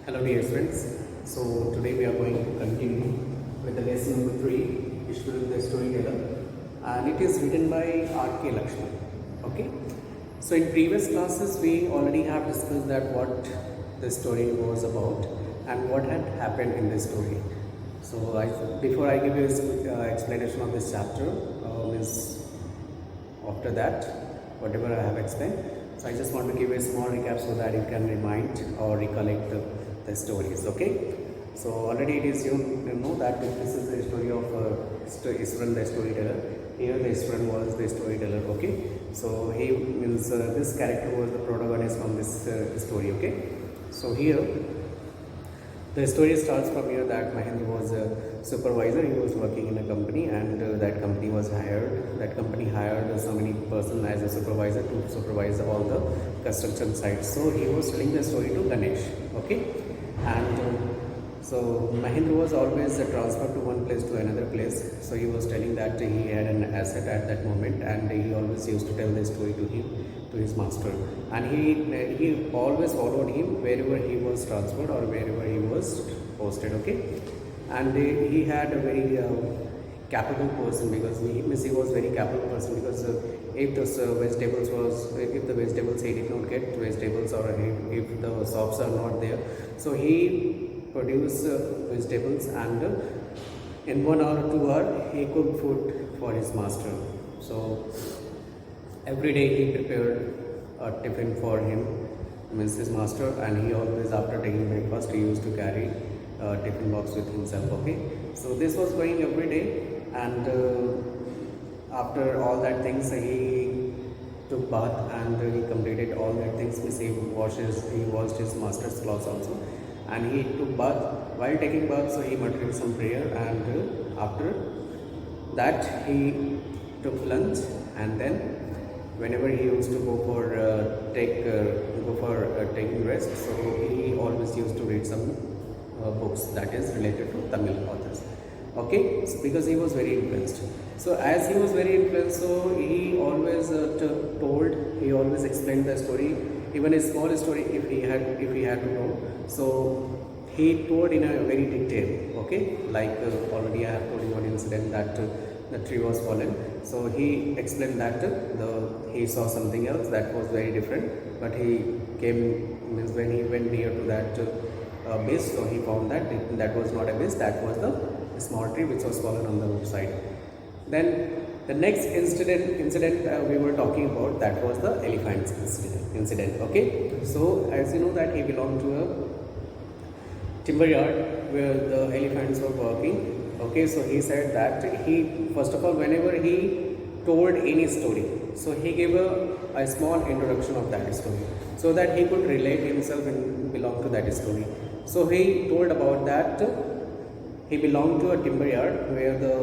Hello dear friends. So today we are going to continue with the lesson number 3, Ishwaran the Storyteller, and it is written by R.K. Lakshman. Okay. So in previous classes we already have discussed that what the story was about and what had happened in this story. So before I give you explanation of this chapter, is after that whatever I have explained. So I just want to give a small recap so that you can remind or recollect the stories. Okay. So already it is you know that this is the story of Ishwaran the storyteller. Here the Ishwaran was the storyteller. Okay. So he means this character was the protagonist from this story. Okay. So here the story starts from here that Mahendra was a supervisor. He was working in a company, and that company was hired. That company hired so many person as a supervisor to supervise all the construction sites. So he was telling the story to Ganesh. Okay, and so Mahendra was always transferred to one place to another place. So he was telling that he had an asset at that moment, and he always used to tell the story to him, to his master, and he always followed him wherever he was transferred or wherever he was posted. Okay, and he had a very capable person, because he was very capable person, because if the vegetables he did not get vegetables, or if the shops are not there, so he produced vegetables, and in 1 hour 2 hour he cooked food for his master. So every day he prepared a tiffin for him, means his master, and he always, after taking breakfast, he used to carry a tiffin box with himself. Okay, so this was going every day, and after all that things he took bath, and he completed all that things. Means he washed his master's clothes also, and he took bath. While taking bath, so he muttered some prayer, and after that he took lunch, and then whenever he used to go for taking rest, so he always used to read some books that is related to Tamil authors. Okay, so because he was very influenced. So as he was very influenced, so he always he always explained the story, even a small story if he had to know. So he told in a very detail. Okay, like already I have told you one incident that the tree was fallen. So he explained that he saw something else that was very different, but he means when he went near to that base, so he found that that was not a base, that was the small tree which was fallen on the roadside. Then the next incident we were talking about, that was the elephants incident. Okay, so as you know that he belonged to a timber yard where the elephants were working. Okay, so he said that he, first of all, whenever he told any story, so he gave a small introduction of that story, so that he could relate himself and belong to that story. So he told about that he belonged to a timber yard where the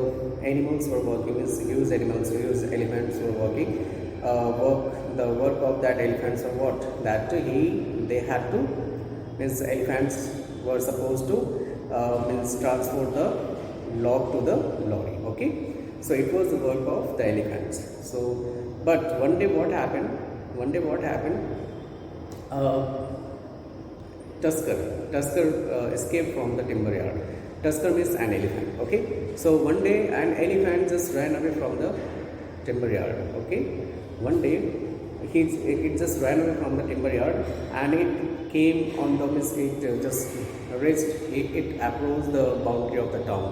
animals were working, huge elephants were working. The work of that elephants were what? That they had to, means elephants were supposed to transport the log to the lorry. Okay, so it was the work of the elephants. So but one day what happened, Tusker escaped from the timber yard. Tusker means an elephant. Okay, so one day an elephant just ran away from the timber yard. Okay, one day it just ran away from the timber yard, and it came on the it just it approached the boundary of the town,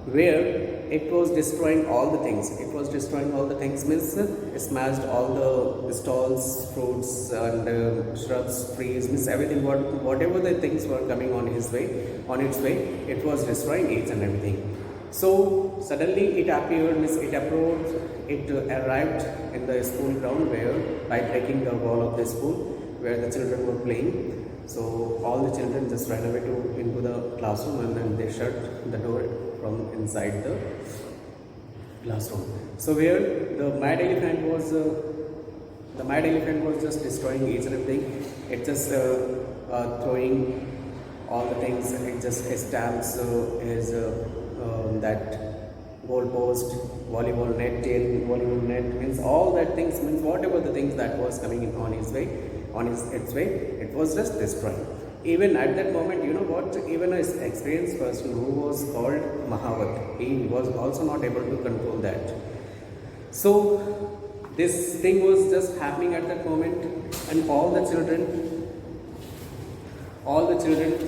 where it was destroying all the things. Means it smashed all the stalls, fruits, and shrubs, trees, means everything. Whatever the things were coming on its way, it was destroying each and everything. So suddenly it appeared, means it approached, it arrived in the school ground, where by breaking the wall of the school where the children were playing. So all the children just ran away into the classroom, and then they shut the door from inside the classroom. So where the mad elephant was just destroying each and everything. It just throwing all the things. It just stamps his that goal post, volleyball net, means all that things, means whatever the things that was coming in on its way, it was just destroying. Even at that moment, you know what, even an experienced person who was called Mahavat, he was also not able to control that. So this thing was just happening at that moment, and all the children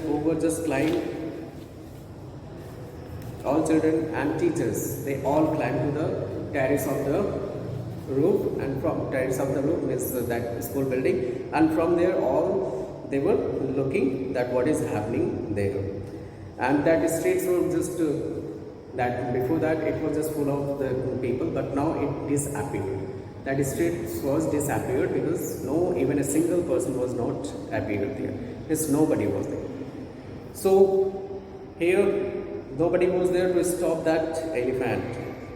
who were just climbed, all children and teachers, they all climbed to the terrace of the roof, and from terrace of the roof means that school building, and from there all they were looking that what is happening there, and that streets were just that before that it was just full of the people, but now it disappeared. That street was disappeared because no, even a single person was not appeared there. Yes, nobody was there. So here nobody was there to stop that elephant.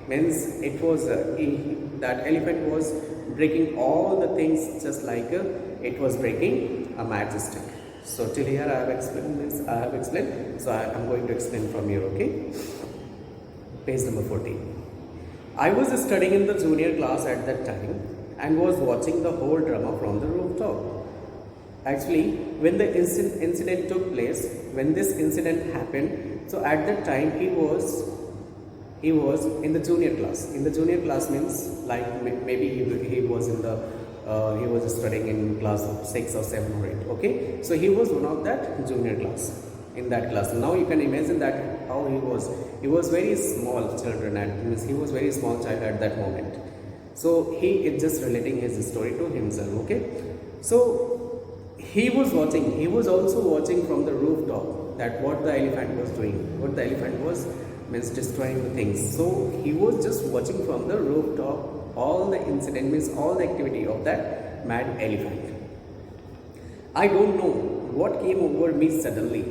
Means it was that elephant was breaking all the things just like it was breaking a majestic. So till here I have explained this. I have explained. So I am going to explain from here. Okay. Page number 14. I was studying in the junior class at that time and was watching the whole drama from the rooftop. Actually, when the incident took place, when this incident happened, so at that time he was in the junior class. In the junior class means like maybe he was in the he was studying in class of 6 or 7 or 8. Okay, so he was one of that junior class. In that class, now you can imagine that how he was very small children, and means he was very small child at that moment. So he is just relating his story to himself. Okay, so he was also watching from the rooftop that what the elephant was doing, what the elephant was means destroying the things. So he was just watching from the rooftop all the incident, means all the activity of that mad elephant. I don't know what came over me suddenly.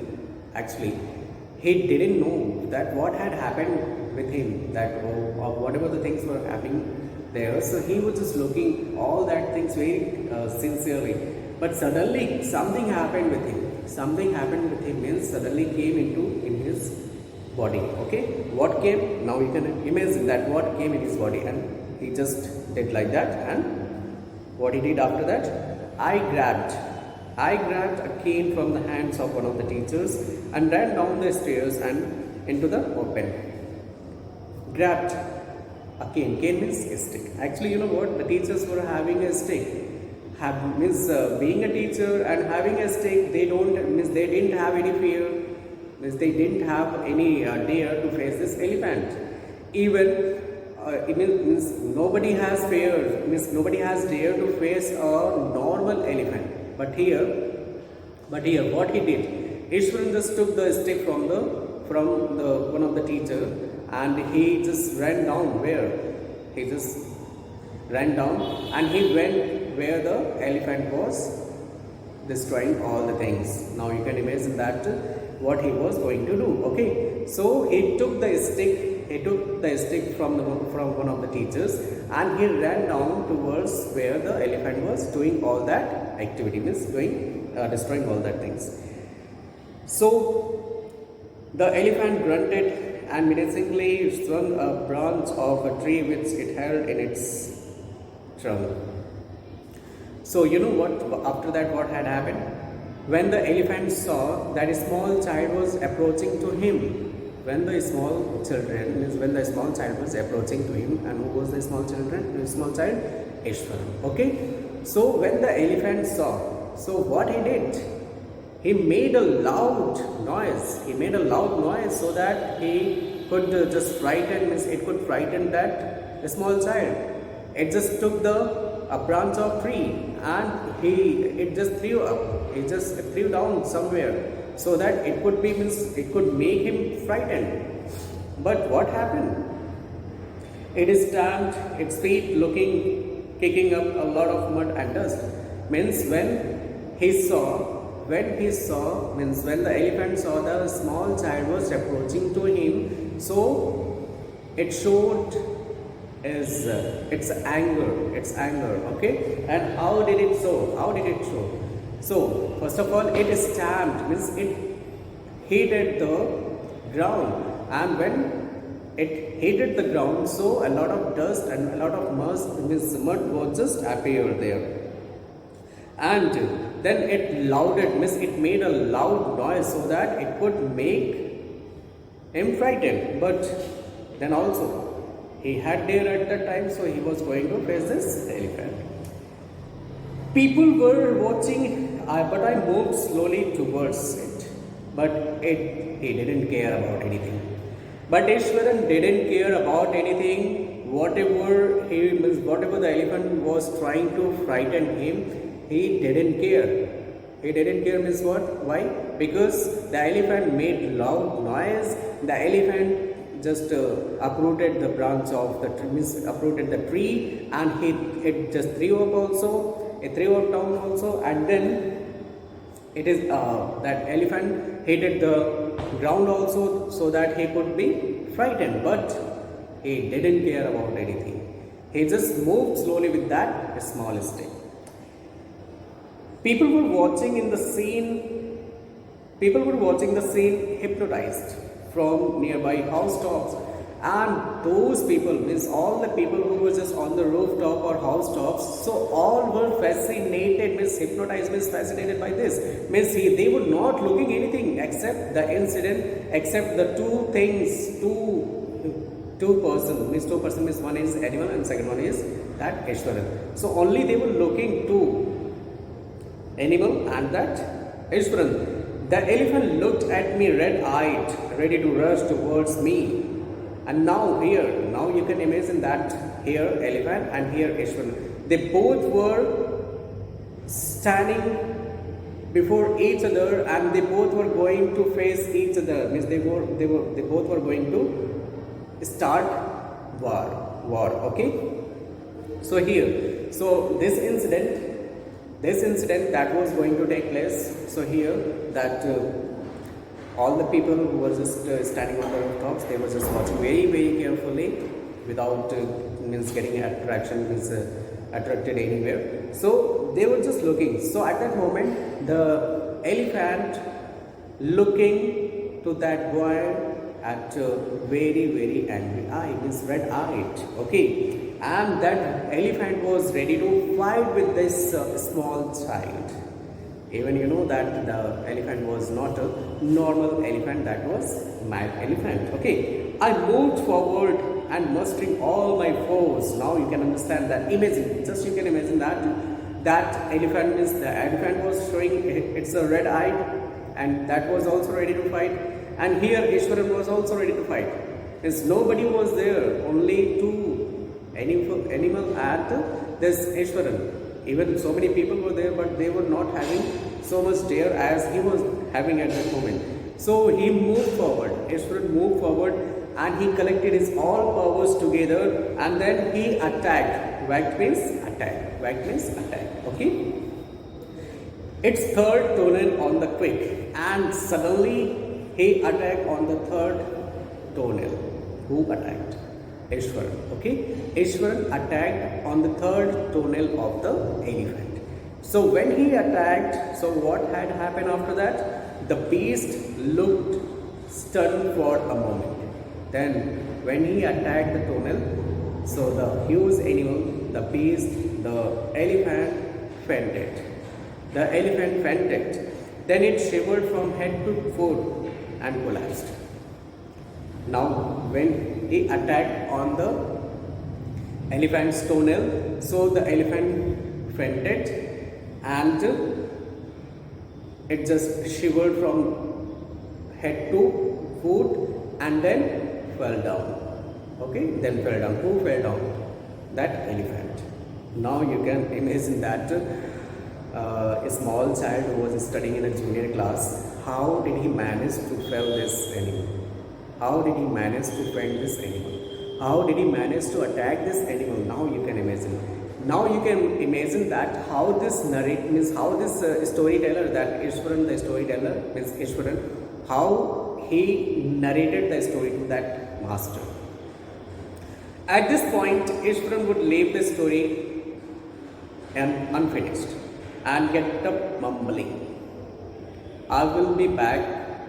Actually, he didn't know that what had happened with him, that or whatever the things were happening there. So he was just looking all that things very sincerely. But suddenly something happened with him. Something happened with him means suddenly came in his body. Okay, what came? Now you can imagine that what came in his body, and he just did like that. And what he did after that? I grabbed a cane from the hands of one of the teachers and ran down the stairs and into the open. Grabbed a cane. Cane means a stick. Actually, you know what? The teachers were having a stick. Being a teacher and having a stick, they didn't have any fear. They didn't have any dare to face this elephant. Even it means nobody has fear. Nobody has dare to face a normal elephant. But here, what he did, Ishwaran just took the stick from one of the teacher, and he just ran down where? He just ran down and he went where the elephant was destroying all the things. Now you can imagine that what he was going to do. Okay, so he took the stick. He took the stick from one of the teachers, and he ran down towards where the elephant was doing all that activity, means destroying all that things. So the elephant grunted and menacingly swung a branch of a tree which it held in its trunk. So you know what? After that, what had happened? When the elephant saw that a small child was approaching to him. When the small child was approaching to him, and who was the small child? Ishwaran. Okay. So when the elephant saw, so what he did? He made a loud noise. So that he could just frighten. It could frighten that small child. It just took a branch of tree and it just threw up. It just threw down somewhere, so that it could make him frightened. But what happened? It stamped its feet, kicking up a lot of mud and dust. Means when the elephant saw the small child was approaching to him, so it showed its anger. Okay, and how did it show? So first of all, it stamped, means it hit the ground, and when it hit the ground, so a lot of dust and a lot of mud was just appeared there. And then it louded, means it made a loud noise so that it could make him frightened. But then also he had deer at that time, so he was going to face this elephant. People were watching, but I moved slowly towards it. But he didn't care about anything. But Ishwaran didn't care about anything. Whatever the elephant was trying to frighten him, he didn't care. He didn't care means what? Why? Because the elephant made loud noise. The elephant just uprooted the branch of the tree, means uprooted the tree, and it just threw up also. It threw up down also, and then it is that elephant hit the ground also, so that he could be frightened. But he didn't care about anything. He just moved slowly with that small stick. People were watching the scene hypnotized from nearby housetops, and those people, means all the people who were just on the rooftop or housetops, so all were fascinated, means hypnotized, means fascinated by this. Means they were not looking anything except the incident, except the two things, two person means one is animal and second one is that Ishwaran. So only they were looking to animal and that Ishwaran. The elephant looked at me red-eyed, ready to rush towards me. And now you can imagine that here elephant and here Ishwaran. They both were standing before each other, and they both were going to face each other. Means they both were going to start war. Okay. So this incident that was going to take place. So here that all the people who were just standing on the rooftops, they were just watching very, very carefully without means getting attracted anywhere. So they were just looking. So at that moment, the elephant looking to that boy at very, very angry eye, means red-eyed. Okay, and that elephant was ready to fight with this small child. Even you know that the elephant was not a normal elephant, that was mad elephant. Okay, I moved forward and mustering all my force. Now you can understand that. You can imagine that elephant means the elephant was showing it's a red eye, and that was also ready to fight. And here Ishwaran was also ready to fight. Means nobody was there, only two animal and this Ishwaran. Even so many people were there, but they were not having so much dare as he was having at that moment. So he moved forward. Ishwaran moved forward, and he collected his all powers together, and then he attacked. Whacked means attack. Okay. It's third toenail on the quick, and suddenly he attacked on the third toenail. Who attacked? Ishwaran. Okay, Ishwaran attacked on the third toenail of the elephant. So when he attacked, so what had happened after that? The beast looked stunned for a moment. Then when he attacked the toenail, so the huge animal, the beast, the elephant fainted. Then it shivered from head to foot and collapsed. Now when he attacked on the elephant's toenail, so the elephant fainted and it just shivered from head to foot and then fell down. Okay, then fell down. Who fell down? That elephant. Now you can imagine that a small child who was studying in a junior class, how did he manage to fell this animal? How did he manage to find this animal? How did he manage to attack this animal? Now you can imagine. Now you can imagine that how this storyteller, that Ishwaran, the storyteller, means Ishwaran, how he narrated the story to that master. At this point, Ishwaran would leave the story unfinished and get up mumbling. I will be back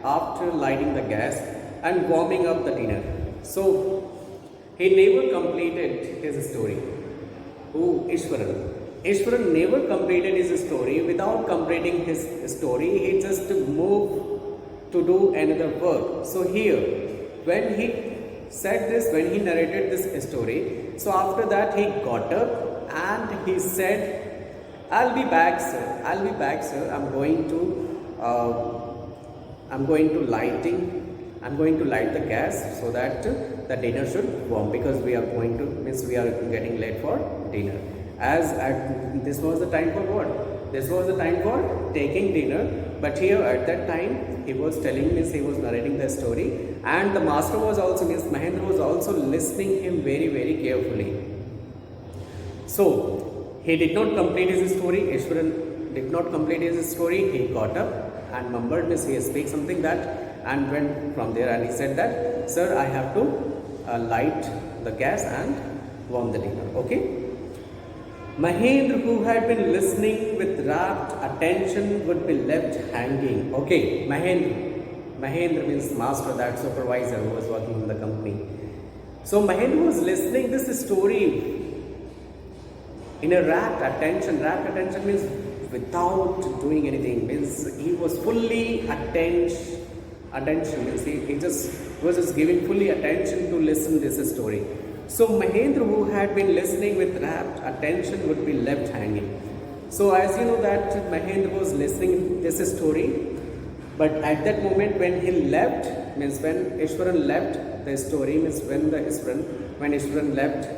after lighting the gas and warming up the dinner. So he never completed his story. Who? Ishwaran. Ishwaran never completed his story. Without completing his story, he just moved to do another work. So here, when he said this, when he narrated this story, so after that he got up and he said, I'll be back, sir. I'll be back, sir. I'm going to light the gas so that the dinner should warm, because we are getting late for dinner. This was the time for what? This was the time for taking dinner. But here at that time he was narrating the story, and the master was also, Mahendra was also listening him very, very carefully. So he did not complete his story. Ishwaran did not complete his story. He got up and mumbled, he spoke something that, and went from there, and he said that, sir, I have to light the gas and warm the dinner. Okay. Mahendra, who had been listening with rapt attention, would be left hanging. Okay, Mahendra means master, that supervisor who was working in the company. So Mahendra was listening this story in a rapt attention. Rapt attention means without doing anything. Means he was fully attention means he just was just giving fully attention to listen this story. So Mahendra, who had been listening with rapt attention, would be left hanging. So as you know that Mahendra was listening this story, but at that moment when he left, means when Ishwaran left the story, means when Ishwaran left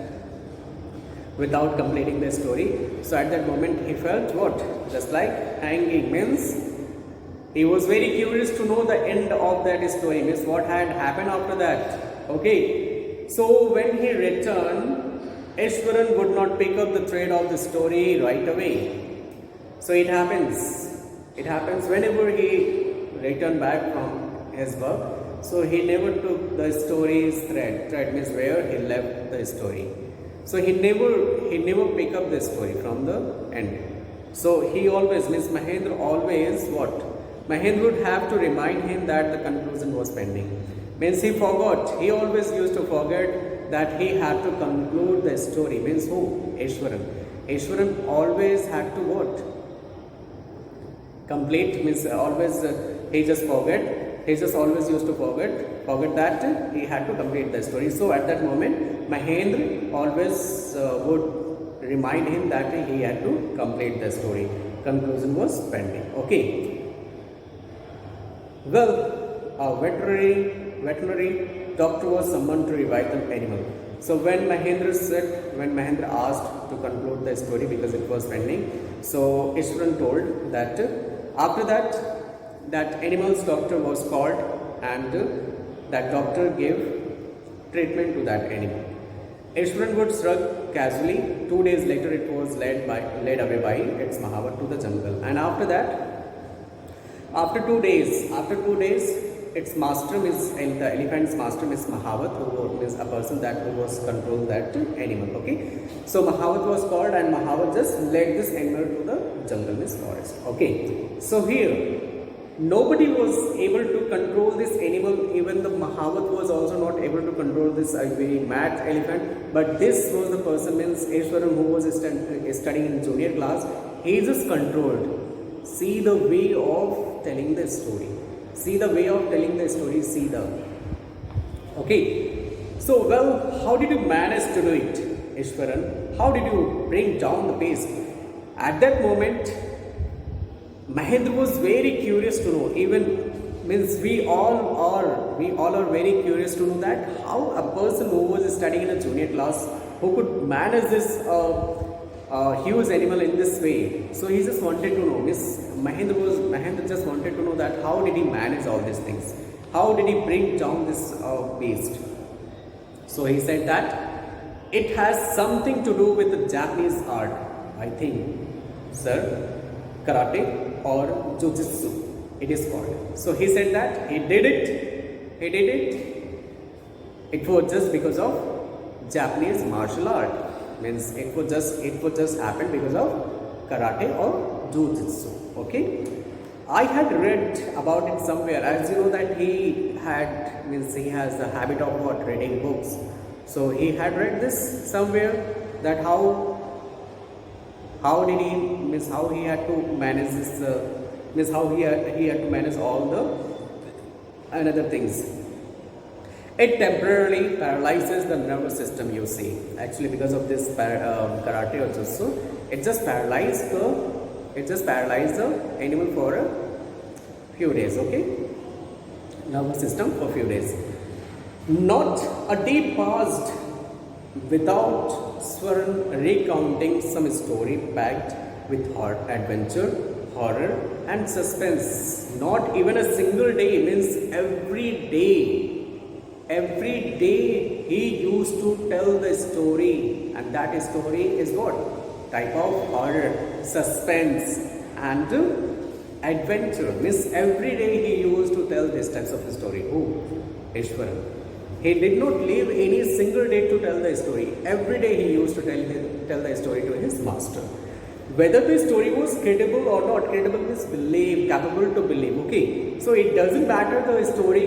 without completing the story, so at that moment he felt what? Just like hanging, means he was very curious to know the end of that story, means what had happened after that. Okay. So when he returned, Ishwaran would not pick up the thread of the story right away. So it happens whenever he returned back from his work. So he never took the story's thread means where he left the story. So he never pick up the story from the end. So he always, means Mahendra always what? Mahendra would have to remind him that the conclusion was pending. Means he forgot. He always used to forget that he had to conclude the story. Means who? Ishwaran. Ishwaran always had to what? Complete, means always he just forget. He just always used to forget that he had to complete the story. So at that moment, Mahendra always would remind him that he had to complete the story. Conclusion was pending. Okay. Well, a veterinary doctor was summoned to revive the animal. So when Mahendra asked to conclude the story because it was pending, so Ishwaran told that after that animal's doctor was called, and that doctor gave treatment to that animal. Ishwaran would shrug casually. 2 days later, it was led away by its Mahavat to the jungle, and after 2 days, its master, the elephant's master, Mahavat, who is a person who was controlling that animal. Okay, so Mahavat was called, and Mahavat just led this animal to the jungle, forest. Okay, so here nobody was able to control this animal. Even the Mahavat was also not able to control this very mad elephant. But this was the person, Ishwaran, who was studying in junior class. He just controlled. See the way of telling the story. Okay. So, well, how did you manage to do it, Ishwaran? How did you bring down the pace? At that moment, Mahendra was very curious to know. We all are very curious to know that how a person who was studying in a junior class, who could manage this huge animal in this way. So he just wanted to know. Mahendra just wanted to know that how did he manage all these things? How did he bring down this beast? So he said that it has something to do with the Japanese art. I think, sir, karate or jujitsu it is called. So he said that he did it. It was just because of Japanese martial art. Means it would just happen because of karate or jujitsu. Okay, I had read about it somewhere. As you know that he has the habit of reading books. So he had read this somewhere, that how How did he means how he had to manage this means how he had to manage all the another things. It temporarily paralyzes the nervous system, you see. Actually, because of this karate also, it just paralyzed the animal for a few days. Okay, nervous system for a few days. Not a day passed without Swaran recounting some story packed with adventure, horror, and suspense. Not even a single day, means every day. Every day he used to tell the story, and that story is what? Type of horror, suspense, and adventure. Means every day he used to tell these types of story. Who? Ishwaran. He did not leave any single day to tell the story. Every day he used to tell the story to his master. Whether the story was credible or not, credible means believe, capable to believe. Okay, so it doesn't matter the story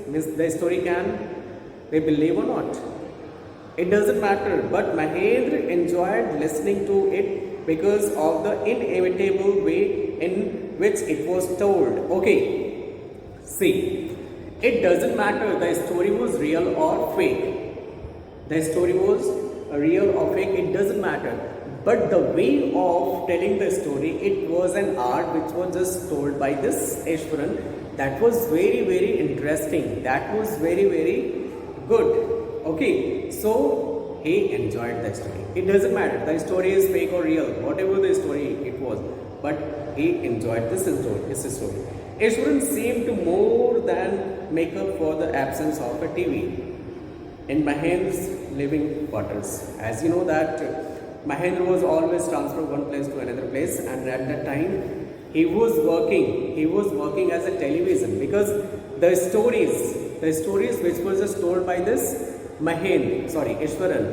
means the story can they believe or not. It doesn't matter. But Mahendra enjoyed listening to it because of the inevitable way in which it was told. Okay, see, it doesn't matter the story was real or fake. The story was real or fake, it doesn't matter. But the way of telling the story, it was an art which was just told by this Ishwaran. That was very, very interesting. That was very, very good. Okay, so he enjoyed the story. It doesn't matter. The story is fake or real, whatever the story it was. But he enjoyed this story. Ishwaran seemed to more than make up for the absence of a TV in Mahendra's living quarters. As you know that Mahendra was always transferred one place to another place, and at that time he was working as a television, because the stories which were just told by this Ishwaran,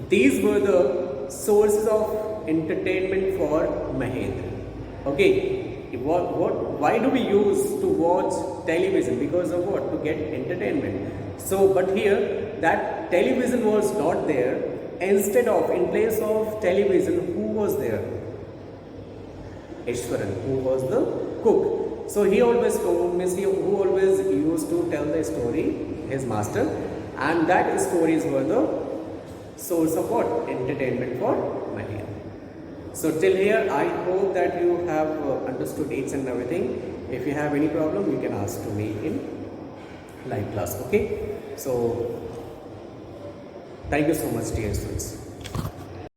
these were the sources of entertainment for Mahendra. Okay, why do we use to watch television? Because of what? To get entertainment. So, but here that television was not there. Instead of, in place of television, who was there? Ishwaran, who was the cook. So he always told, who always used to tell the story, his master, and that stories were the source of what? Entertainment for Mahendra. So till here, I hope that you have understood each and everything. If you have any problem, you can ask to me in live class. Okay. So thank you so much, dear students.